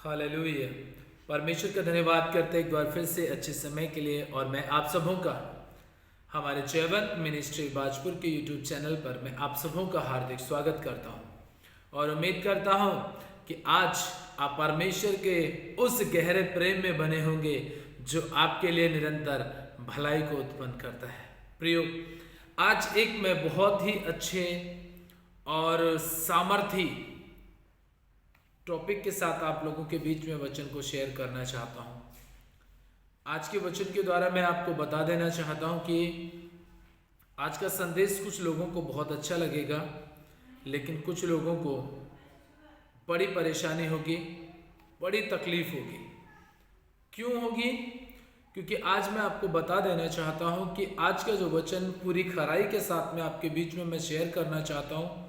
Hallelujah. परमेश्वर का धन्यवाद करते एक बार फिर से अच्छे समय के लिए। और मैं आप सबों का हमारे जयवंत मिनिस्ट्री बाजपुर के यूट्यूब चैनल पर मैं आप सबों का हार्दिक स्वागत करता हूं और उम्मीद करता हूं कि आज आप परमेश्वर के उस गहरे प्रेम में बने होंगे जो आपके लिए निरंतर भलाई को उत्पन्न करता है। प्रियो, आज एक मैं बहुत ही अच्छे और सामर्थी टॉपिक के साथ आप लोगों के बीच में वचन को शेयर करना चाहता हूं। आज के वचन के द्वारा मैं आपको बता देना चाहता हूं कि आज का संदेश कुछ लोगों को बहुत अच्छा लगेगा, लेकिन कुछ लोगों को बड़ी परेशानी होगी, बड़ी तकलीफ होगी। क्यों होगी? क्योंकि आज मैं आपको बता देना चाहता हूं कि आज का जो वचन पूरी खराई के साथ में आपके बीच में मैं शेयर करना चाहता हूं।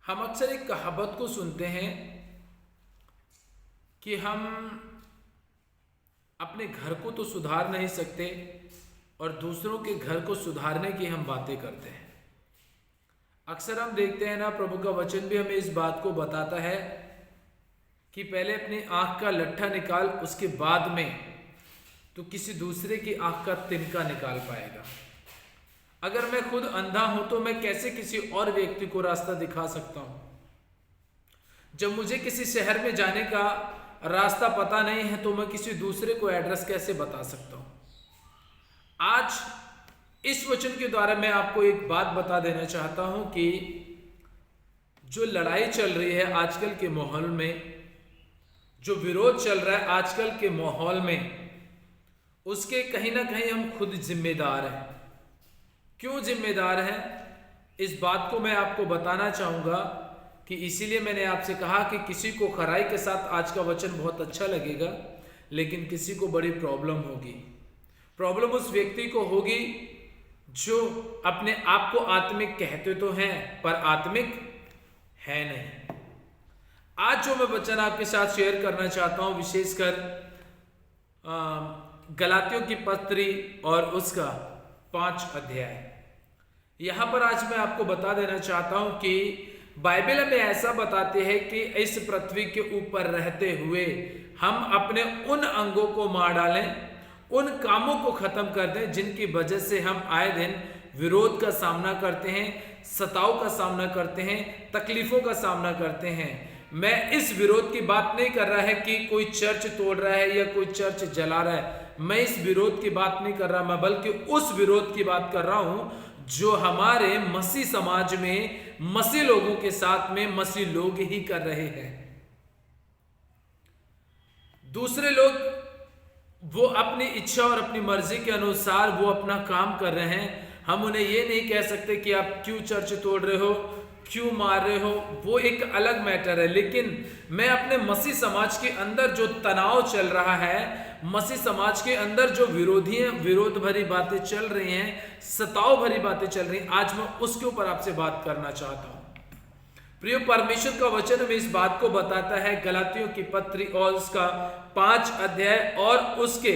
हम अक्सर एक कहावत को सुनते हैं कि हम अपने घर को तो सुधार नहीं सकते और दूसरों के घर को सुधारने की हम बातें करते हैं। अक्सर हम देखते हैं ना, प्रभु का वचन भी हमें इस बात को बताता है कि पहले अपनी आंख का लट्ठा निकाल, उसके बाद में तो किसी दूसरे की आंख का तिनका निकाल पाएगा। अगर मैं खुद अंधा हूं तो मैं कैसे किसी और व्यक्ति को रास्ता दिखा सकता हूं? जब मुझे किसी शहर में जाने का रास्ता पता नहीं है तो मैं किसी दूसरे को एड्रेस कैसे बता सकता हूं? आज इस वचन के द्वारा मैं आपको एक बात बता देना चाहता हूं कि जो लड़ाई चल रही है आजकल के माहौल में, जो विरोध चल रहा है आजकल के माहौल में, उसके कहीं ना कहीं हम खुद जिम्मेदार हैं। क्यों जिम्मेदार हैं? इस बात को मैं आपको बताना चाहूंगा कि इसीलिए मैंने आपसे कहा कि किसी को खराई के साथ आज का वचन बहुत अच्छा लगेगा, लेकिन किसी को बड़ी प्रॉब्लम होगी। प्रॉब्लम उस व्यक्ति को होगी जो अपने आप को आत्मिक कहते तो हैं पर आत्मिक है नहीं। आज जो मैं वचन आपके साथ शेयर करना चाहता हूं, विशेषकर गलातियों की पत्री और उसका 5 अध्याय, यहां पर आज मैं आपको बता देना चाहता हूं कि बाइबल में ऐसा बताते हैं कि इस पृथ्वी के ऊपर रहते हुए हम अपने उन अंगों को मार डालें, उन कामों को खत्म कर दें जिनकी वजह से हम आए दिन विरोध का सामना करते हैं, सताव का सामना करते हैं, तकलीफों का सामना करते हैं। मैं इस विरोध की बात नहीं कर रहा है कि कोई चर्च तोड़ रहा है या कोई चर्च जला रहा है। मैं इस विरोध की बात नहीं कर रहा, मैं बल्कि उस विरोध की बात कर रहा हूं जो हमारे मसीह समाज में, मसीह लोगों के साथ में मसीह लोग ही कर रहे हैं। दूसरे लोग वो अपनी इच्छा और अपनी मर्जी के अनुसार वो अपना काम कर रहे हैं। हम उन्हें ये नहीं कह सकते कि आप क्यों चर्च तोड़ रहे हो, क्यों मार रहे हो, वो एक अलग मैटर है। लेकिन मैं अपने मसीह समाज के अंदर जो तनाव चल रहा है, मसीह समाज के अंदर जो विरोध भरी बातें चल रही हैं, सताव भरी बातें चल रही हैं, आज मैं उसके ऊपर आपसे बात करना चाहता हूं। प्रिय, परमेश्वर का वचन हमें इस बात को बताता है, गलातियों की पत्री और उसका 5 अध्याय और उसके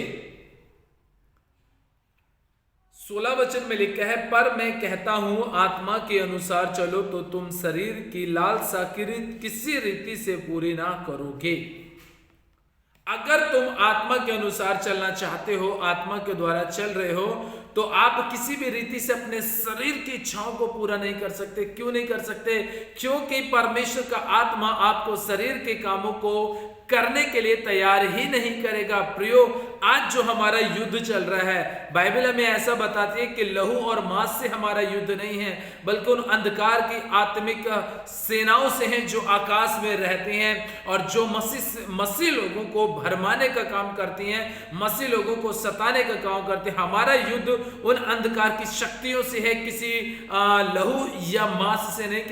16 वचन में लिखा है, पर मैं कहता हूं आत्मा के अनुसार चलो तो तुम शरीर की लालसा किसी रीति से पूरी ना करोगे। अगर तुम आत्मा के अनुसार चलना चाहते हो, आत्मा के द्वारा चल रहे हो, तो आप किसी भी रीति से अपने शरीर की इच्छाओं को पूरा नहीं कर सकते। क्यों नहीं कर सकते? क्योंकि परमेश्वर का आत्मा आपको शरीर के कामों को करने के लिए तैयार ही नहीं करेगा। प्रियो, आज जो हमारा युद्ध चल रहा है, बाइबल हमें ऐसा बताती है कि लहू और मांस से हमारा युद्ध नहीं है, बल्कि उन अंधकार की आत्मिक सेनाओं से हैं जो आकाश में रहती हैं और जो मसीह लोगों को भरमाने का काम करती हैं, मसीह लोगों को सताने का काम करते हैं। हमारा युद्ध उन अंधकार की शक्तियों से है, किसी लहू या मांस से नहीं,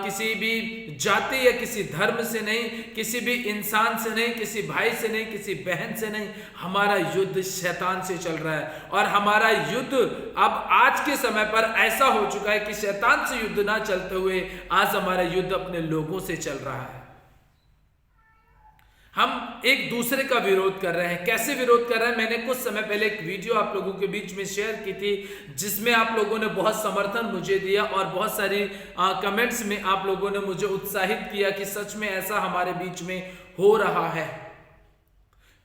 किसी भी जाति या किसी धर्म से नहीं, किसी भी इंसान से नहीं, किसी भाई से नहीं, किसी बहन से नहीं। हमारा युद्ध शैतान से चल रहा है और हमारा युद्ध अब आज के समय पर ऐसा हो चुका है कि शैतान से युद्ध ना चलते हुए आज हमारा युद्ध अपने लोगों से चल रहा है। हम एक दूसरे का विरोध कर रहे हैं। कैसे विरोध कर रहे हैं? मैंने कुछ समय पहले एक वीडियो आप लोगों के बीच में शेयर की थी, जिसमें आप लोगों ने बहुत समर्थन मुझे दिया और बहुत सारी कमेंट्स में आप लोगों ने मुझे उत्साहित किया कि सच में ऐसा हमारे बीच में हो रहा है।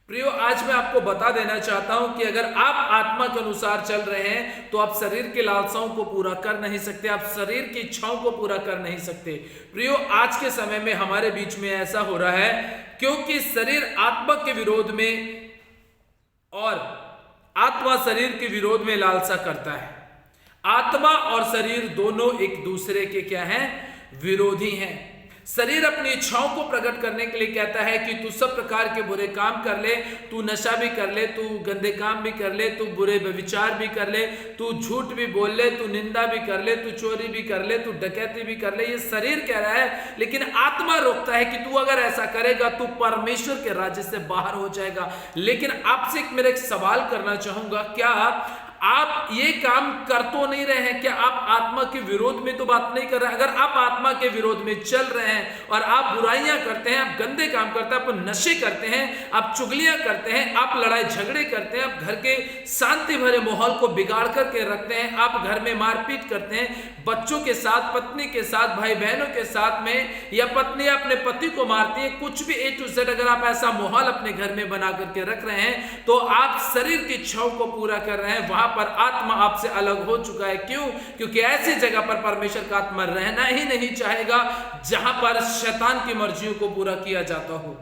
प्रियो, आज मैं आपको बता देना चाहता हूं कि अगर आप आत्मा के अनुसार चल रहे हैं तो आप शरीर के लालसाओं को पूरा कर नहीं सकते, आप शरीर की इच्छाओं को पूरा कर नहीं सकते। प्रियो, आज के समय में हमारे बीच में ऐसा हो रहा है क्योंकि शरीर आत्मा के विरोध में और आत्मा शरीर के विरोध में लालसा करता है। आत्मा और शरीर दोनों एक दूसरे के क्या हैं? विरोधी हैं। शरीर अपनी इच्छाओं को प्रकट करने के लिए कहता है कि तू सब प्रकार के बुरे काम कर ले, तू नशा भी कर ले, तू गंदे काम भी कर ले, तू बुरे व्यभिचार भी कर ले, तू झूठ भी बोल ले, तू निंदा भी कर ले, तू चोरी भी कर ले, तू डकैती भी कर ले। ये शरीर कह रहा है, लेकिन आत्मा रोकता है कि तू अगर ऐसा करेगा तू परमेश्वर के राज्य से बाहर हो जाएगा। लेकिन आपसे मेरा एक सवाल करना चाहूंगा, क्या आप ये काम कर तो नहीं रहे हैं? क्या आप आत्मा के विरोध में तो बात नहीं कर रहे हैं? अगर आप आत्मा के विरोध में चल रहे हैं और आप बुराइयां करते हैं, आप गंदे काम करते हैं, आप नशे करते हैं, आप चुगलियां करते हैं, आप लड़ाई झगड़े करते हैं, आप घर के शांति भरे माहौल को बिगाड़ करके रखते हैं, आप घर में मारपीट करते हैं, बच्चों के साथ, पत्नी के साथ, भाई बहनों के साथ में, या पत्नी अपने पति को मारती है, कुछ भी A to Z अगर आप ऐसा माहौल अपने घर में बना करके रख रहे हैं तो आप शरीर की इच्छाओं को पूरा कर रहे हैं। वहां पर आत्मा आपसे अलग हो चुका है। क्यों? क्योंकि ऐसी जगह पर परमेश्वर का आत्मा रहना ही नहीं चाहेगा जहां पर शैतान की मर्जियों को पूरा किया जाता हो।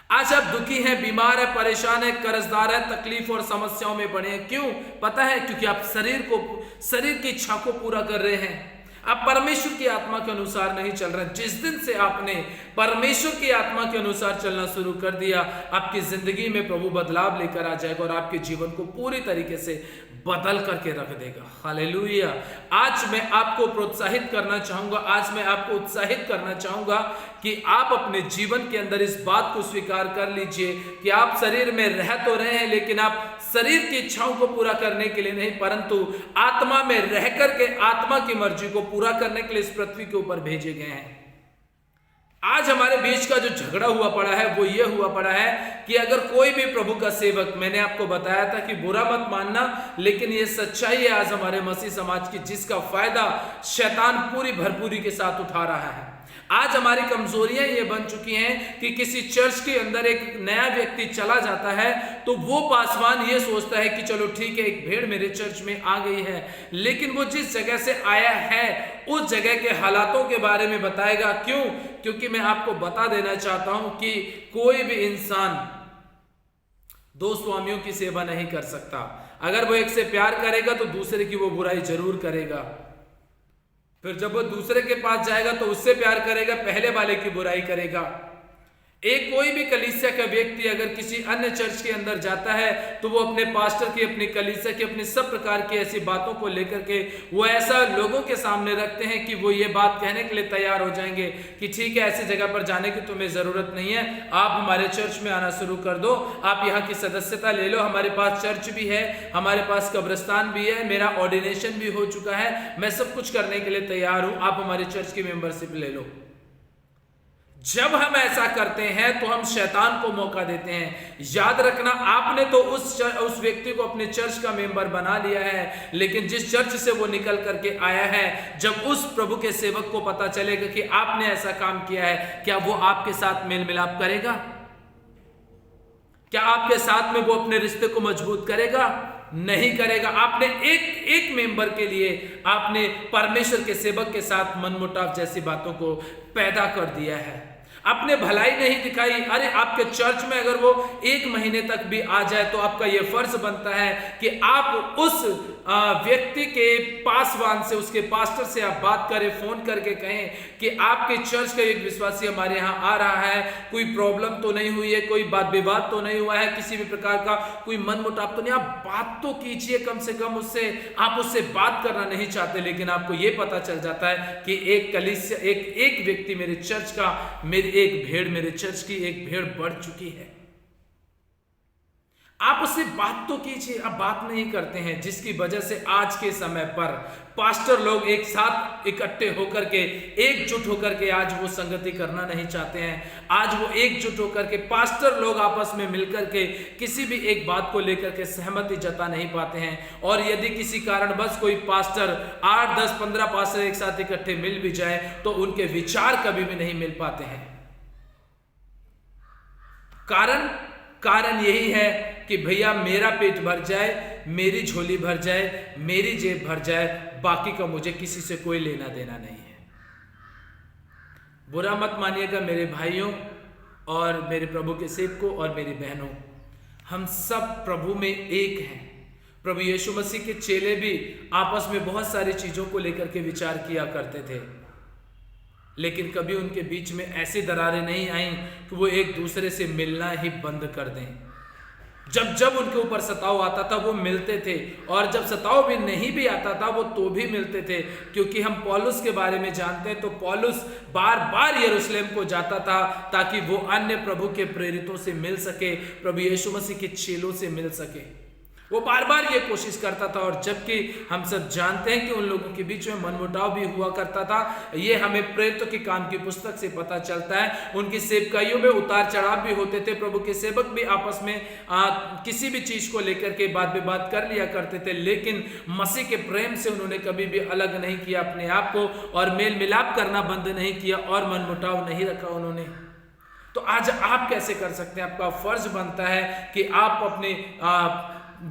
आज आप दुखी हैं, बीमार है, परेशान है, कर्जदार है, तकलीफ और समस्याओं में पड़े हैं। क्यों? पता है, क्योंकि आप शरीर की इच्छा को पूरा कर रहे हैं। आप परमेश्वर की आत्मा के अनुसार नहीं चल रहे। जिस दिन से आपने परमेश्वर की आत्मा के अनुसार चलना शुरू कर दिया, आपकी जिंदगी में प्रभु बदलाव लेकर आ जाएगा और आपके जीवन को पूरी तरीके से बदल करके रख देगा। हालेलुया। आज मैं आपको प्रोत्साहित करना चाहूंगा, आज मैं आपको उत्साहित करना चाहूंगा कि आप अपने जीवन के अंदर इस बात को स्वीकार कर लीजिए कि आप शरीर में रह तो रहे हैं, लेकिन आप शरीर की इच्छाओं को पूरा करने के लिए नहीं, परंतु आत्मा में रह करके आत्मा की मर्जी को पूरा करने के लिए इस पृथ्वी के ऊपर भेजे गए हैं। आज हमारे बीच का जो झगड़ा हुआ पड़ा है वो ये हुआ पड़ा है कि अगर कोई भी प्रभु का सेवक, मैंने आपको बताया था कि बुरा मत मानना, लेकिन ये सच्चाई है आज हमारे मसीह समाज की, जिसका फायदा शैतान पूरी भरपूरी के साथ उठा रहा है। आज हमारी कमजोरियां ये बन चुकी हैं कि किसी चर्च के अंदर एक नया व्यक्ति चला जाता है तो वो पासवान ये सोचता है कि चलो ठीक है, एक भेड़ मेरे चर्च में आ गई है, लेकिन वो जिस जगह से आया है उस जगह के हालातों के बारे में बताएगा। क्यों? क्योंकि मैं आपको बता देना चाहता हूं कि कोई भी इंसान दो स्वामियों की सेवा नहीं कर सकता। अगर वो एक से प्यार करेगा तो दूसरे की वो बुराई जरूर करेगा, फिर जब वो दूसरे के पास जाएगा तो उससे प्यार करेगा, पहले वाले की बुराई करेगा। एक कोई भी कलीसिया का व्यक्ति अगर किसी अन्य चर्च के अंदर जाता है तो वो अपने पास्टर की, अपनी कलीसिया की, अपनी सब प्रकार की ऐसी बातों को लेकर के वो ऐसा लोगों के सामने रखते हैं कि वो ये बात कहने के लिए तैयार हो जाएंगे कि ठीक है, ऐसी जगह पर जाने की तुम्हें जरूरत नहीं है, आप हमारे चर्च में आना शुरू कर दो, आप यहाँ की सदस्यता ले लो, हमारे पास चर्च भी है, हमारे पास कब्रिस्तान भी है, मेरा ऑर्डिनेशन भी हो चुका है, मैं सब कुछ करने के लिए तैयार हूं, आप हमारे चर्च की मेंबरशिप ले लो। जब हम ऐसा करते हैं तो हम शैतान को मौका देते हैं। याद रखना, आपने तो उस व्यक्ति को अपने चर्च का मेंबर बना लिया है, लेकिन जिस चर्च से वो निकल करके आया है, जब उस प्रभु के सेवक को पता चलेगा कि आपने ऐसा काम किया है, क्या वो आपके साथ मेल मिलाप करेगा? क्या आपके साथ में वो अपने रिश्ते को मजबूत करेगा? नहीं करेगा। आपने एक मेंबर के लिए आपने परमेश्वर के सेवक के साथ मनमुटाव जैसी बातों को पैदा कर दिया है, आपने भलाई नहीं दिखाई। अरे आपके चर्च में अगर वो 1 महीने तक भी आ जाए तो आपका ये फर्ज बनता है कि आप उस व्यक्ति के पासवान से, उसके पास्टर से आप बात करें, फोन करके कहें कि आपके चर्च का एक विश्वासी हमारे यहाँ आ रहा है, कोई प्रॉब्लम तो नहीं हुई है, कोई बात विवाद तो नहीं हुआ है, किसी भी प्रकार का कोई मनमुटाव तो नहीं। आप बात तो कीजिए कम से कम उससे। आप उससे बात करना नहीं चाहते, लेकिन आपको ये पता चल जाता है कि एक कलीसिया, एक व्यक्ति मेरे चर्च का, मेरी एक भेड़, मेरे चर्च की एक भेड़ बढ़ चुकी है। आप उससे बात तो कीजिए, आप बात नहीं करते हैं, जिसकी वजह से आज के समय पर पास्टर लोग एक साथ इकट्ठे होकर के, एकजुट होकर के आज वो संगति करना नहीं चाहते हैं। आज वो एकजुट होकर के पास्टर लोग आपस में मिलकर के किसी भी एक बात को लेकर के सहमति जता नहीं पाते हैं। और यदि किसी कारणवश कोई पास्टर 8, 10, 15 पास्टर एक साथ इकट्ठे मिल भी जाए तो उनके विचार कभी भी नहीं मिल पाते हैं। कारण यही है कि भैया मेरा पेट भर जाए, मेरी झोली भर जाए, मेरी जेब भर जाए, बाकी का मुझे किसी से कोई लेना देना नहीं है। बुरा मत मानिएगा मेरे भाइयों और मेरे प्रभु के सेवकों और मेरी बहनों, हम सब प्रभु में एक हैं। प्रभु यीशु मसीह के चेले भी आपस में बहुत सारी चीजों को लेकर के विचार किया करते थे, लेकिन कभी उनके बीच में ऐसी दरारें नहीं आईं कि वो एक दूसरे से मिलना ही बंद कर दें। जब जब उनके ऊपर सताव आता था वो मिलते थे, और जब सताव भी नहीं भी आता था वो तो भी मिलते थे। क्योंकि हम पौलुस के बारे में जानते हैं तो पौलुस बार बार यरूशलेम को जाता था ताकि वो अन्य प्रभु के प्रेरितों से मिल सके, प्रभु यीशु मसीह के चेलों से मिल सके। वो बार बार ये कोशिश करता था, और जबकि हम सब जानते हैं कि उन लोगों के बीच में मनमुटाव भी हुआ करता था, ये हमें प्रेरितों के काम की पुस्तक से पता चलता है। उनकी सेवकाइयों में उतार चढ़ाव भी होते थे, प्रभु के सेवक भी आपस में किसी भी चीज को लेकर के बात विवाद कर लिया करते थे, लेकिन मसीह के प्रेम से उन्होंने कभी भी अलग नहीं किया अपने आप को, और मेल मिलाप करना बंद नहीं किया, और मनमुटाव नहीं रखा उन्होंने। तो आज आप कैसे कर सकते हैं? आपका फर्ज बनता है कि आप अपने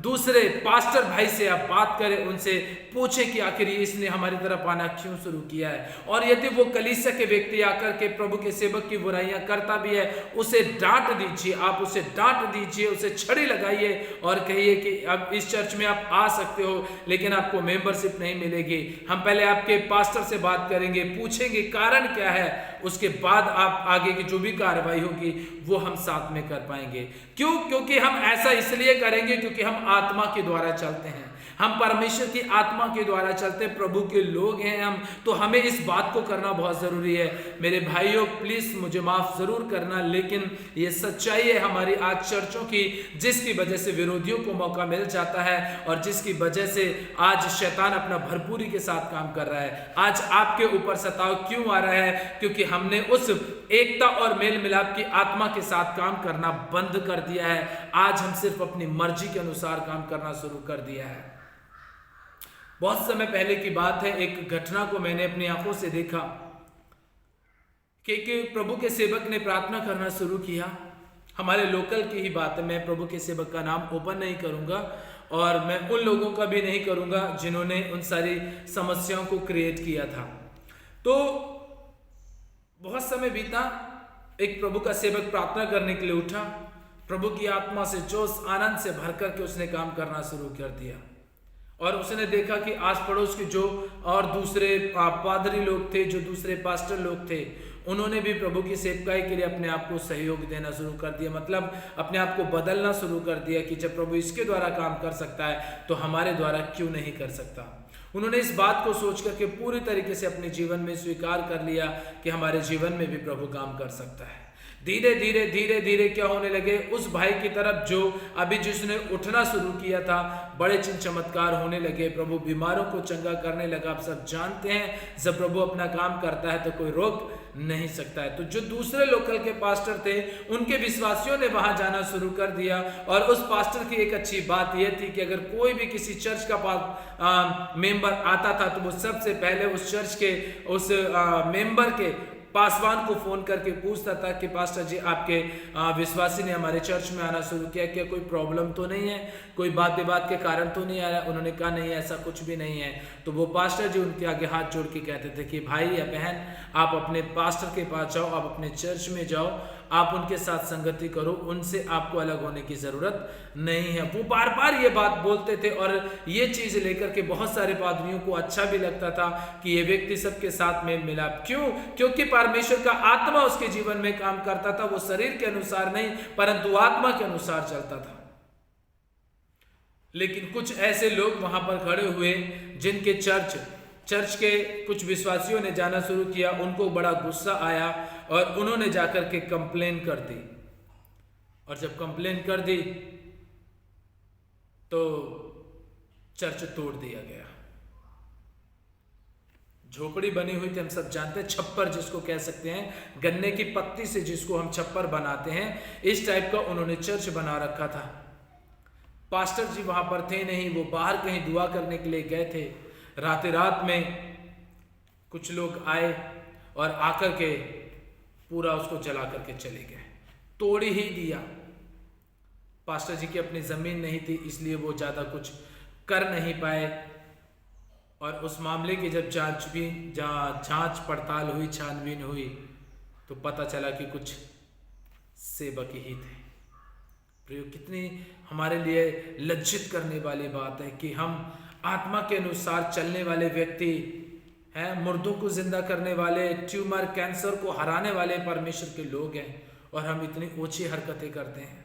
दूसरे पास्टर भाई से आप बात करें, उनसे पूछें कि आखिर इसने हमारी तरफ आना क्यों शुरू किया है। और यदि वो कलीसिया के व्यक्ति आकर के प्रभु के सेवक की बुराइयां करता भी है, उसे डांट दीजिए, आप उसे डांट दीजिए, उसे छड़ी लगाइए और कहिए कि अब इस चर्च में आप आ सकते हो, लेकिन आपको मेंबरशिप नहीं मिलेगी। हम पहले आपके पास्टर से बात करेंगे, पूछेंगे कारण क्या है, उसके बाद आप आगे की जो भी कार्रवाई होगी वो हम साथ में कर पाएंगे। क्यों? क्योंकि हम ऐसा इसलिए करेंगे क्योंकि हम आत्मा के द्वारा चलते हैं, हम परमेश्वर की आत्मा के द्वारा चलते हैं, प्रभु के लोग हैं हम, तो हमें इस बात को करना बहुत जरूरी है। मेरे भाइयों प्लीज मुझे माफ जरूर करना, लेकिन ये सच्चाई है हमारी आज चर्चों की, जिसकी वजह से विरोधियों को मौका मिल जाता है और जिसकी वजह से आज शैतान अपना भरपूरी के साथ काम कर रहा है। आज आपके ऊपर सताव क्यों आ रहा है? क्योंकि हमने उस एकता और मेल मिलाप की आत्मा के साथ काम करना बंद कर दिया है। आज हम सिर्फ अपनी मर्जी के अनुसार काम करना शुरू कर दिया है। बहुत समय पहले की बात है, एक घटना को मैंने अपनी आंखों से देखा कि प्रभु के सेवक ने प्रार्थना करना शुरू किया। हमारे लोकल की ही बात है, मैं प्रभु के सेवक का नाम ओपन नहीं करूंगा और मैं उन लोगों का भी नहीं करूंगा जिन्होंने उन सारी समस्याओं को क्रिएट किया था। तो बहुत समय बीता, एक प्रभु का सेवक प्रार्थना करने के लिए उठा, प्रभु की आत्मा से जोश आनंद से भर करके उसने काम करना शुरू कर दिया, और उसने देखा कि आस पड़ोस के जो और दूसरे पादरी लोग थे, जो दूसरे पास्टर लोग थे, उन्होंने भी प्रभु की सेवकाई के लिए अपने आप को सहयोग देना शुरू कर दिया। मतलब अपने आप को बदलना शुरू कर दिया कि जब प्रभु इसके द्वारा काम कर सकता है तो हमारे द्वारा क्यों नहीं कर सकता। उन्होंने इस बात को सोच करके पूरी तरीके से अपने जीवन में स्वीकार कर लिया कि हमारे जीवन में भी प्रभु काम कर सकता है। धीरे धीरे धीरे धीरे क्या होने लगे, उस भाई की तरफ जो अभी जिसने उठना शुरू किया था, बड़े चिन्ह चमत्कार होने लगे। प्रभु बीमारों को चंगा करने लगा। आप सब जानते हैं जब प्रभु अपना काम करता है तो कोई रोक नहीं सकता है। तो जो दूसरे लोकल के पास्टर थे, उनके विश्वासियों ने वहां जाना शुरू कर दिया, और उस पास्टर की एक अच्छी बात यह थी कि अगर कोई भी किसी चर्च का मेंबर आता था तो वो सबसे पहले उस चर्च के उस मेंबर के पासवान को फोन करके पूछता था कि पास्टर जी, आपके विश्वासी ने हमारे चर्च में आना शुरू किया, क्या कोई प्रॉब्लम तो नहीं है, कोई बात विवाद के कारण तो नहीं आ रहा? उन्होंने कहा नहीं, ऐसा कुछ भी नहीं है। तो वो पास्टर जी उनके आगे हाथ जोड़ के कहते थे कि भाई या बहन, आप अपने पास्टर के पास जाओ, आप अपने चर्च में जाओ, आप उनके साथ संगति करो, उनसे आपको अलग होने की जरूरत नहीं है। वो बार बार ये बात बोलते थे, और ये चीज लेकर के बहुत सारे पादरियों को अच्छा भी लगता था कि ये व्यक्ति सबके साथ में मिला। क्यों? क्योंकि परमेश्वर का आत्मा उसके जीवन में काम करता था। वो शरीर के अनुसार नहीं परंतु आत्मा के अनुसार चलता था। लेकिन कुछ ऐसे लोग वहां पर खड़े हुए जिनके चर्च के कुछ विश्वासियों ने जाना शुरू किया। उनको बड़ा गुस्सा आया और उन्होंने जाकर के कंप्लेन कर दी, और जब कंप्लेन कर दी तो चर्च तोड़ दिया गया। झोपड़ी बनी हुई थी, हम सब जानते हैं, छप्पर जिसको कह सकते हैं, गन्ने की पत्ती से जिसको हम छप्पर बनाते हैं, इस टाइप का उन्होंने चर्च बना रखा था। पास्टर जी वहां पर थे नहीं, वो बाहर कहीं दुआ करने के लिए गए थे। रात में कुछ लोग आए और आकर के पूरा उसको जला करके चले गए, तोड़ ही दिया। पास्टर जी की अपनी जमीन नहीं थी, इसलिए वो ज्यादा कुछ कर नहीं पाए। और उस मामले की जब जांच पड़ताल हुई, छानबीन हुई, तो पता चला कि कुछ सेवक ही थे। प्रयोग कितनी हमारे लिए लज्जित करने वाली बात है कि हम आत्मा के अनुसार चलने वाले व्यक्ति हैं, मुर्दों को जिंदा करने वाले, ट्यूमर कैंसर को हराने वाले परमेश्वर के लोग हैं, और हम इतनी ऊंची हरकतें करते हैं।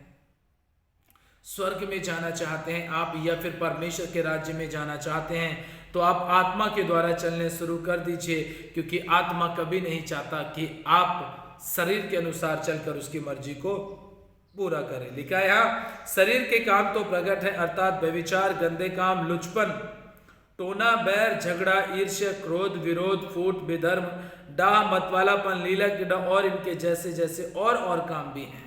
स्वर्ग में जाना चाहते हैं आप, या फिर परमेश्वर के राज्य में जाना चाहते हैं, तो आप आत्मा के द्वारा चलने शुरू कर दीजिए, क्योंकि आत्मा कभी नहीं चाहता कि आप शरीर के अनुसार चलकर उसकी मर्जी को पूरा करें। लिखा है यहाँ, शरीर के काम तो प्रकट है, अर्थात व्यभिचार, गंदे काम, लुचपन, टोना, बैर, झगड़ा, ईर्ष्या, क्रोध, विरोध, फूट, विधर्म, डाह, मतवालापन, लीलक और इनके जैसे जैसे और काम भी हैं।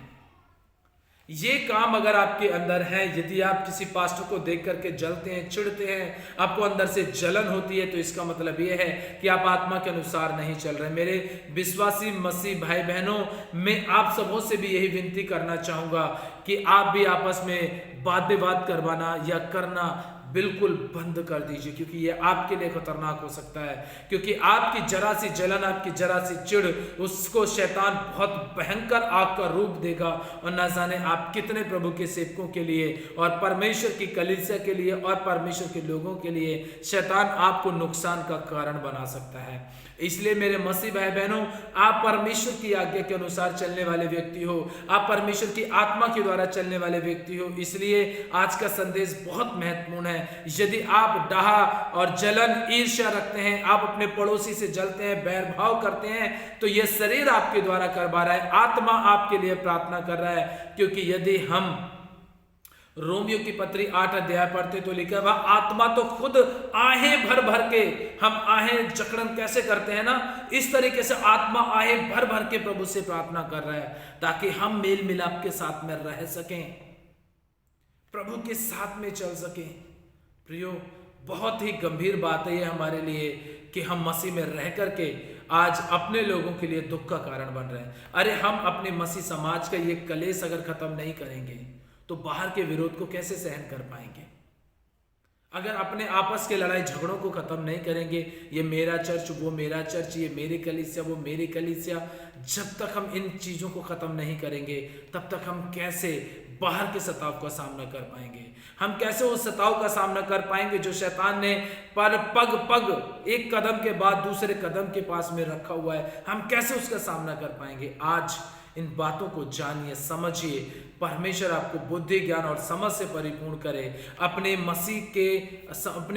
ये काम अगर आपके अंदर है, यदि आप किसी पास्टर को देख करके जलते हैं, चिढ़ते हैं, आपको अंदर से जलन होती है, तो इसका मतलब ये है कि आप आत्मा के अनुसार नहीं चल रहे। मेरे विश्वासी मसीह भाई बहनों, मैं आप सबों से भी यही विनती करना चाहूंगा कि आप भी आपस में वाद विवाद करवाना या करना बिल्कुल बंद कर दीजिए, क्योंकि ये आपके लिए खतरनाक हो सकता है। क्योंकि आपकी जरा सी जलन, आपकी जरा सी चिढ़, उसको शैतान बहुत भयंकर आग का रूप देगा, और न जाने आप कितने प्रभु के सेवकों के लिए और परमेश्वर की कलीसिया के लिए और परमेश्वर के लोगों के लिए शैतान आपको नुकसान का कारण बना सकता है। इसलिए मेरे मसीह भाई बहनों, आप परमेश्वर की आज्ञा के अनुसार चलने वाले व्यक्ति हो, आप परमेश्वर की आत्मा के द्वारा चलने वाले व्यक्ति हो। इसलिए आज का संदेश बहुत महत्वपूर्ण है। यदि आप डाह और जलन, ईर्ष्या रखते हैं, आप अपने पड़ोसी से जलते हैं, बैर भाव करते हैं, तो यह शरीर आपके द्वारा करवा रहा है, आत्मा आपके लिए प्रार्थना कर रहा है। क्योंकि यदि हम रोमियो की पत्री 8 अध्याय पढ़ते तो लिखा हुआ, आत्मा तो खुद आहें भर भर के, हम आहें जकड़न कैसे करते हैं ना, इस तरीके से आत्मा आहें भर भर के प्रभु से प्रार्थना कर रहा है, ताकि हम मेल मिलाप के साथ में रह सकें, प्रभु के साथ में चल सकें। प्रियो, बहुत ही गंभीर बात है ये हमारे लिए कि हम मसीह में रह करके आज अपने लोगों के लिए दुख का कारण बन रहे हैं। अरे हम अपने मसीह समाज का ये कलेश अगर खत्म नहीं करेंगे तो बाहर के विरोध को कैसे सहन कर पाएंगे? अगर अपने आपस के लड़ाई झगड़ों को खत्म नहीं करेंगे, ये मेरा चर्च, वो मेरा चर्च, ये मेरी कलीसिया, वो मेरी कलीसिया, जब तक हम इन चीजों को खत्म नहीं करेंगे, तब तक हम कैसे बाहर के सताव का सामना कर पाएंगे? हम कैसे उस सताव का सामना कर पाएंगे जो शैतान ने पर पग पग, एक कदम के बाद दूसरे कदम के पास में रखा हुआ है? हम कैसे उसका सामना कर पाएंगे? आज इन बातों को जानिए, समझिए, परमेश्वर आपको बुद्धि, ज्ञान और समझ से परिपूर्ण करे। अपने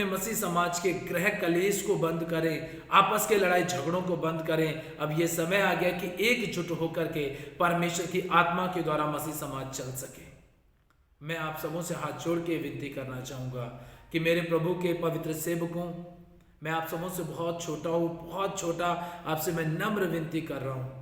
मसीह समाज के गृह कलेश को बंद करें, आपस के लड़ाई झगड़ों को बंद करें। अब ये समय आ गया कि एकजुट होकर के परमेश्वर की आत्मा के द्वारा मसीह समाज चल सके। मैं आप सबों से हाथ जोड़ के विनती करना चाहूँगा कि मेरे प्रभु के पवित्र सेवकों, मैं आप सबों से बहुत छोटा हूँ, बहुत छोटा आपसे मैं नम्र विनती कर रहा हूँ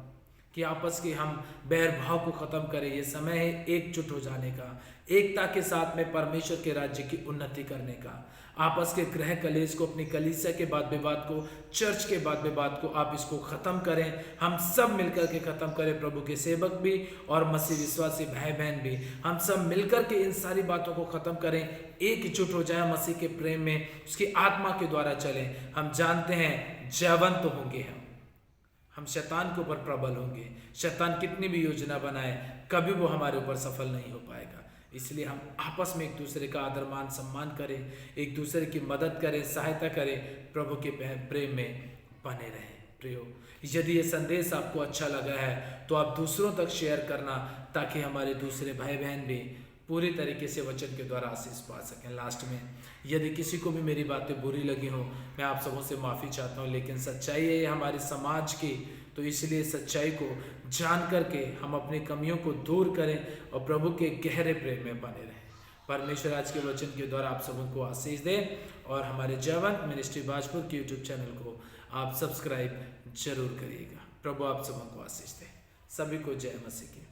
कि आपस के हम बैर भाव को खत्म करें। ये समय है एकजुट हो जाने का, एकता के साथ में परमेश्वर के राज्य की उन्नति करने का। आपस के गृह कलेश को, अपनी कलीसिया के वाद विवाद को, चर्च के वाद विवाद को आप इसको खत्म करें। हम सब मिलकर के खत्म करें, प्रभु के सेवक भी और मसीह विश्वासी भाई बहन भी, हम सब मिलकर के इन सारी बातों को खत्म करें, एकजुट हो जाए मसीह के प्रेम में, उसकी आत्मा के द्वारा चलें। हम जानते हैं जयवंत होंगे, हम शैतान के ऊपर प्रबल होंगे। शैतान कितनी भी योजना बनाए, कभी वो हमारे ऊपर सफल नहीं हो पाएगा। इसलिए हम आपस में एक दूसरे का आदर मान सम्मान करें, एक दूसरे की मदद करें, सहायता करें, प्रभु के प्रेम में बने रहें। प्रियो, यदि ये संदेश आपको अच्छा लगा है तो आप दूसरों तक शेयर करना, ताकि हमारे दूसरे भाई बहन भी पूरी तरीके से वचन के द्वारा आशीष पा सकें। लास्ट में, यदि किसी को भी मेरी बातें बुरी लगी हो, मैं आप सबों से माफ़ी चाहता हूँ, लेकिन सच्चाई है हमारे समाज की, तो इसलिए सच्चाई को जान करके हम अपनी कमियों को दूर करें और प्रभु के गहरे प्रेम में बने रहें। परमेश्वर आज के वचन के द्वारा आप सबको आशीष दे और हमारे जयवंत मिनिस्ट्री बाजपुर के यूट्यूब चैनल को आप सब्सक्राइब जरूर करिएगा। प्रभु आप सबको आशीष दे। सभी को जय मसीह की।